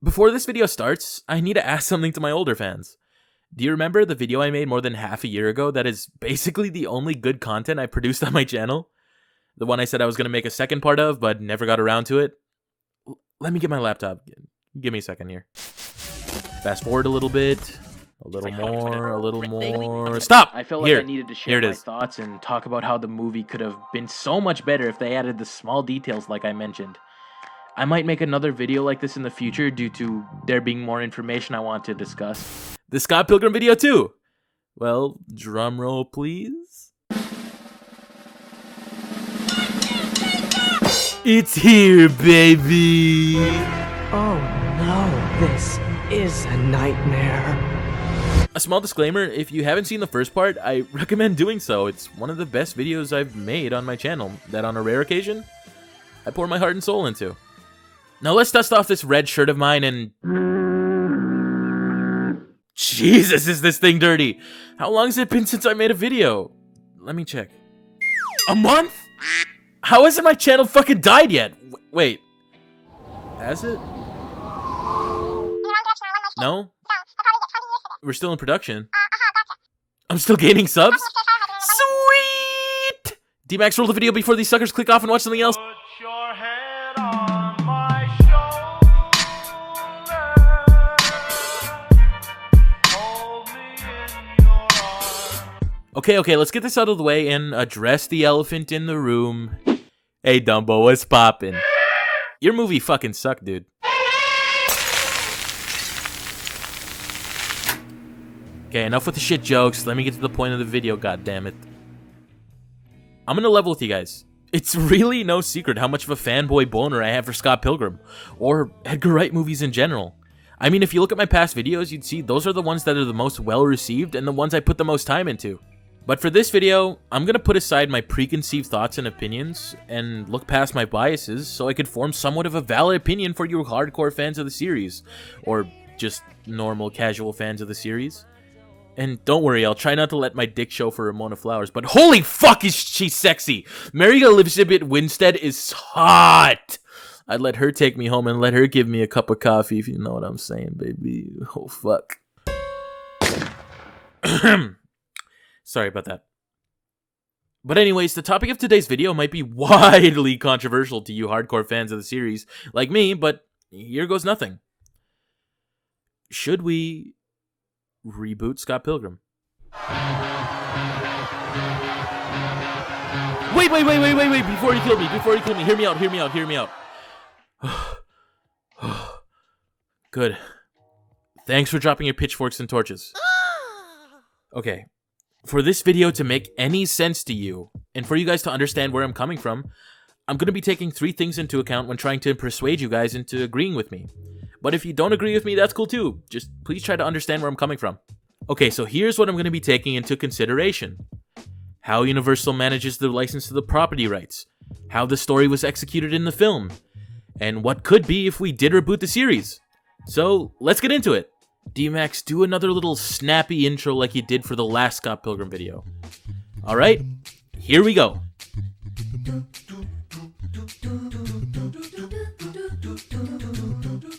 Before this video starts, I need to ask something to my older fans. Do you remember the video I made more than half a year ago that is basically the only good content I produced on my channel? The one I said I was going to make a second part of, but never got around to it? Let me get my laptop. Give me a second here. Fast forward a little bit. A little more. Stop! I felt like I needed to share my thoughts and talk about how the movie could have been so much better if they added the small details like I mentioned. I might make another video like this in the future due to there being more information I want to discuss. The Scott Pilgrim video too. Well, drum roll please. It's here, baby! Oh no, this is a nightmare. A small disclaimer, if you haven't seen the first part, I recommend doing so. It's one of the best videos I've made on my channel that on a rare occasion, I pour my heart and soul into. Now let's dust off this red shirt of mine and... Jesus, is this thing dirty! How long has it been since I made a video? Let me check. A month? How hasn't my channel fucking died yet? Wait. Has it? No? We're still in production. I'm still gaining subs? Sweet! D.max, roll the video before these suckers click off and watch something else. Okay, let's get this out of the way and address the elephant in the room. Hey, Dumbo, what's poppin'? Your movie fucking sucked, dude. Okay, enough with the shit jokes. Let me get to the point of the video, goddammit. I'm gonna level with you guys. It's really no secret how much of a fanboy boner I have for Scott Pilgrim, or Edgar Wright movies in general. I mean, if you look at my past videos, you'd see those are the ones that are the most well-received and the ones I put the most time into. But for this video, I'm gonna put aside my preconceived thoughts and opinions and look past my biases so I could form somewhat of a valid opinion for you hardcore fans of the series, or just normal casual fans of the series. And don't worry, I'll try not to let my dick show for Ramona Flowers, but holy fuck is she sexy! Mary Elizabeth Winstead is hot! I'd let her take me home and let her give me a cup of coffee, if you know what I'm saying, baby. Oh fuck. Sorry about that. But anyways, the topic of today's video might be widely controversial to you hardcore fans of the series, like me, but here goes nothing. Should we reboot Scott Pilgrim? Wait, before you kill me, hear me out. Good. Thanks for dropping your pitchforks and torches. Okay. For this video to make any sense to you, and for you guys to understand where I'm coming from, I'm going to be taking 3 things into account when trying to persuade you guys into agreeing with me. But if you don't agree with me, that's cool too. Just please try to understand where I'm coming from. Okay, so here's what I'm going to be taking into consideration. How Universal manages the license to the property rights. How the story was executed in the film. And what could be if we did reboot the series. So, let's get into it. D.max, do another little snappy intro like you did for the last Scott Pilgrim video. Alright, here we go.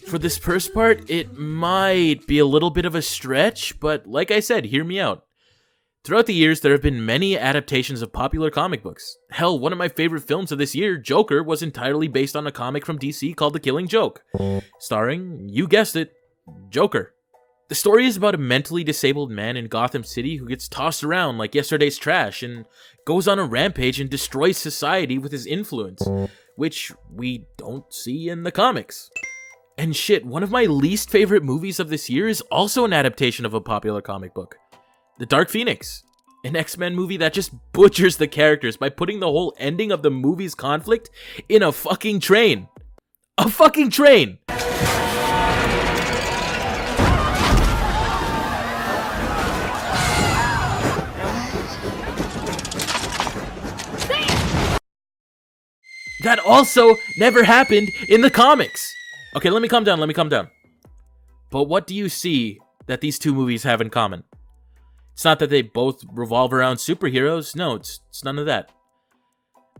For this first part, it might be a little bit of a stretch, but like I said, hear me out. Throughout the years, there have been many adaptations of popular comic books. Hell, one of my favorite films of this year, Joker, was entirely based on a comic from DC called The Killing Joke, starring, you guessed it, Joker. The story is about a mentally disabled man in Gotham City who gets tossed around like yesterday's trash and goes on a rampage and destroys society with his influence, which we don't see in the comics. And shit, one of my least favorite movies of this year is also an adaptation of a popular comic book. The Dark Phoenix, an X-Men movie that just butchers the characters by putting the whole ending of the movie's conflict in a fucking train. A fucking train! That also never happened in the comics. Okay, let me calm down. But what do you see that these two movies have in common? It's not that they both revolve around superheroes. No, it's none of that.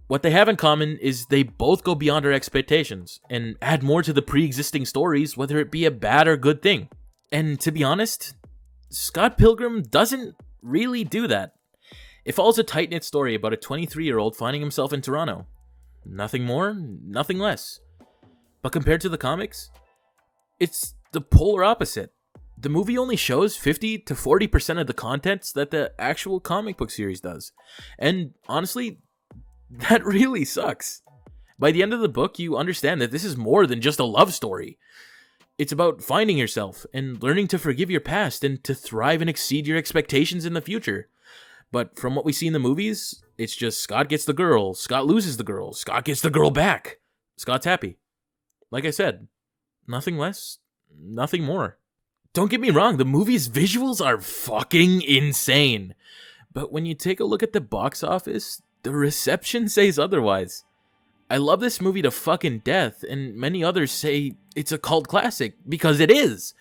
What they have in common is they both go beyond our expectations and add more to the pre-existing stories, whether it be a bad or good thing. And to be honest, Scott Pilgrim doesn't really do that. It follows a tight-knit story about a 23-year-old finding himself in Toronto. Nothing more, nothing less. But compared to the comics, it's the polar opposite. The movie only shows 50 to 40% of the contents that the actual comic book series does. And honestly, that really sucks. By the end of the book, you understand that this is more than just a love story. It's about finding yourself and learning to forgive your past and to thrive and exceed your expectations in the future. But from what we see in the movies, it's just Scott gets the girl, Scott loses the girl, Scott gets the girl back. Scott's happy. Like I said, nothing less, nothing more. Don't get me wrong, the movie's visuals are fucking insane. But when you take a look at the box office, the reception says otherwise. I love this movie to fucking death, and many others say it's a cult classic, because it is.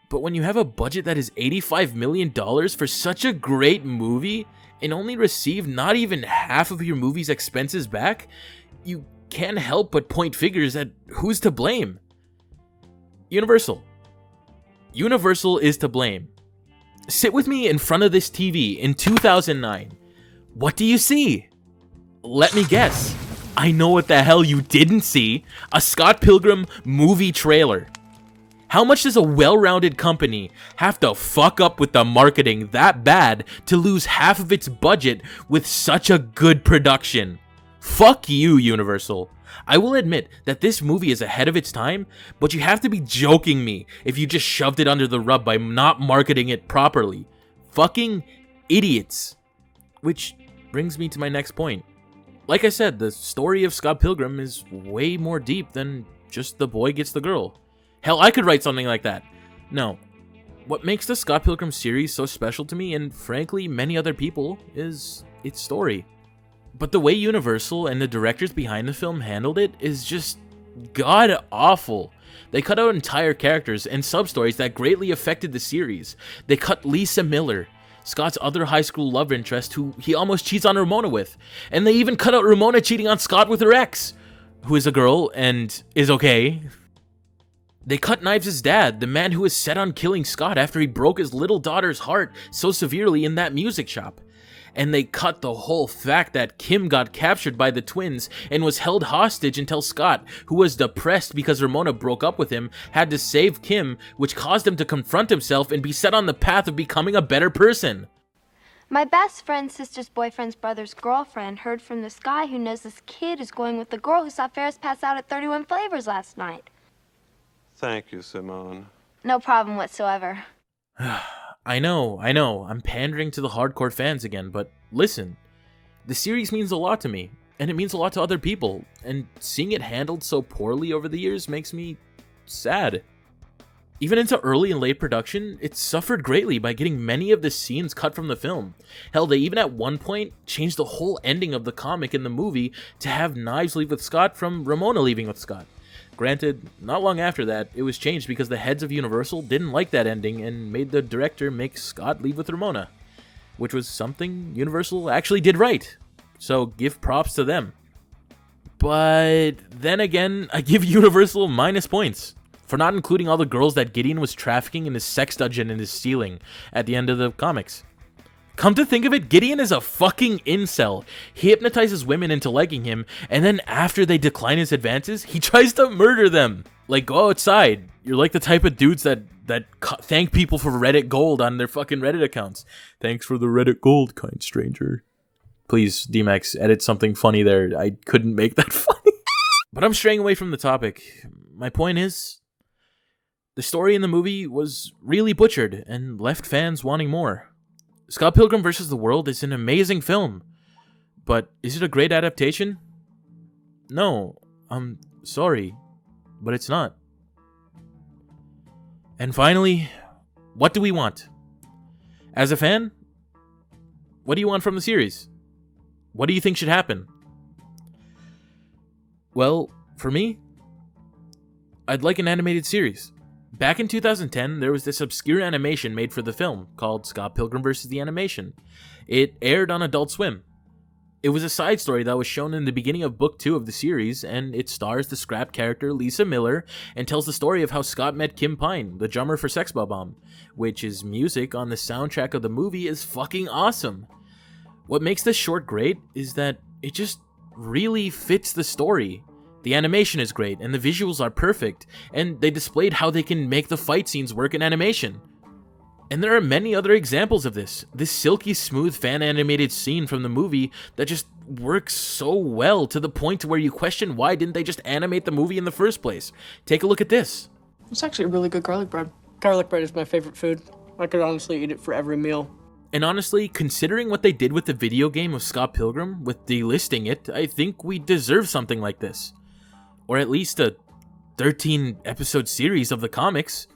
But when you have a budget that is $85 million for such a great movie, and only receive not even half of your movie's expenses back, you can't help but point fingers at who's to blame. Universal. Universal is to blame. Sit with me in front of this TV in 2009. What do you see? Let me guess. I know what the hell you didn't see. A Scott Pilgrim movie trailer. How much does a well-rounded company have to fuck up with the marketing that bad to lose half of its budget with such a good production? Fuck you, Universal. I will admit that this movie is ahead of its time, but you have to be joking me if you just shoved it under the rug by not marketing it properly. Fucking idiots. Which brings me to my next point. Like I said, the story of Scott Pilgrim is way more deep than just the boy gets the girl. Hell, I could write something like that. No. What makes the Scott Pilgrim series so special to me, and frankly many other people, is its story. But the way Universal and the directors behind the film handled it is just god-awful. They cut out entire characters and sub-stories that greatly affected the series. They cut Lisa Miller, Scott's other high school love interest, who he almost cheats on Ramona with. And they even cut out Ramona cheating on Scott with her ex, who is a girl and is okay. They cut Knives' dad, the man who was set on killing Scott after he broke his little daughter's heart so severely in that music shop. And they cut the whole fact that Kim got captured by the twins and was held hostage until Scott, who was depressed because Ramona broke up with him, had to save Kim, which caused him to confront himself and be set on the path of becoming a better person. My best friend's sister's boyfriend's brother's girlfriend heard from this guy who knows this kid is going with the girl who saw Ferris pass out at 31 Flavors last night. Thank you, Simone. No problem whatsoever. I know, I'm pandering to the hardcore fans again, but listen, the series means a lot to me, and it means a lot to other people, and seeing it handled so poorly over the years makes me sad. Even into early and late production, it suffered greatly by getting many of the scenes cut from the film. Hell, they even at one point changed the whole ending of the comic in the movie to have Knives leave with Scott from Ramona leaving with Scott. Granted, not long after that, it was changed because the heads of Universal didn't like that ending and made the director make Scott leave with Ramona, which was something Universal actually did right, so give props to them. But then again, I give Universal minus points for not including all the girls that Gideon was trafficking in his sex dungeon and his stealing at the end of the comics. Come to think of it, Gideon is a fucking incel. He hypnotizes women into liking him, and then after they decline his advances, he tries to murder them. Like, go outside. You're like the type of dudes that thank people for Reddit gold on their fucking Reddit accounts. Thanks for the Reddit gold, kind stranger. Please, D.max, edit something funny there. I couldn't make that funny. But I'm straying away from the topic. My point is, the story in the movie was really butchered and left fans wanting more. Scott Pilgrim vs. the World is an amazing film, but is it a great adaptation? No, I'm sorry, but it's not. And finally, what do we want? As a fan, what do you want from the series? What do you think should happen? Well, for me, I'd like an animated series. Back in 2010, there was this obscure animation made for the film called Scott Pilgrim vs. the Animation. It aired on Adult Swim. It was a side story that was shown in the beginning of book 2 of the series, and it stars the scrap character Lisa Miller and tells the story of how Scott met Kim Pine, the drummer for Sex Bomb, which is music on the soundtrack of the movie is fucking awesome. What makes this short great is that it just really fits the story. The animation is great, and the visuals are perfect, and they displayed how they can make the fight scenes work in animation. And there are many other examples of this. This silky smooth fan animated scene from the movie that just works so well to the point where you question why didn't they just animate the movie in the first place. Take a look at this. It's actually a really good garlic bread. Garlic bread is my favorite food. I could honestly eat it for every meal. And honestly, considering what they did with the video game of Scott Pilgrim, with delisting it, I think we deserve something like this. Or at least a 13-episode series of the comics.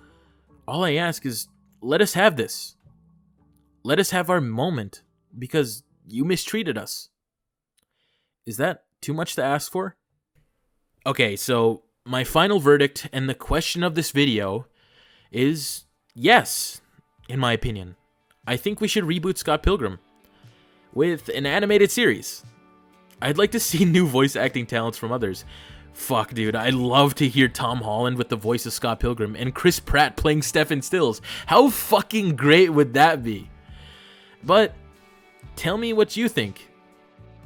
All I ask is, let us have this. Let us have our moment, because you mistreated us. Is that too much to ask for? Okay, so my final verdict and the question of this video is yes, in my opinion. I think we should reboot Scott Pilgrim with an animated series. I'd like to see new voice acting talents from others. Fuck, dude, I'd love to hear Tom Holland with the voice of Scott Pilgrim and Chris Pratt playing Stephen Stills. How fucking great would that be? But tell me what you think.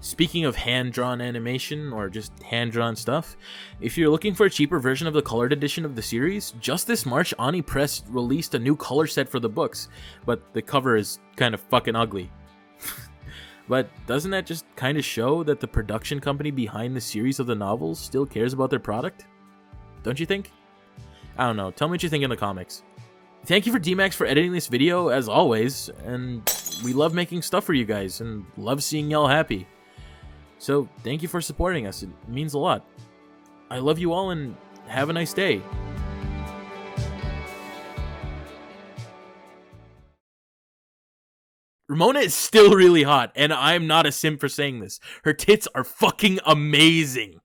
Speaking of hand-drawn animation or just hand-drawn stuff, if you're looking for a cheaper version of the colored edition of the series, just this March, Oni Press released a new color set for the books, but the cover is kind of fucking ugly. But doesn't that just kind of show that the production company behind the series of the novels still cares about their product? Don't you think? I don't know. Tell me what you think in the comics. Thank you for D.max for editing this video, as always, and we love making stuff for you guys, and love seeing y'all happy. So, thank you for supporting us. It means a lot. I love you all, and have a nice day. Ramona is still really hot, and I'm not a simp for saying this. Her tits are fucking amazing.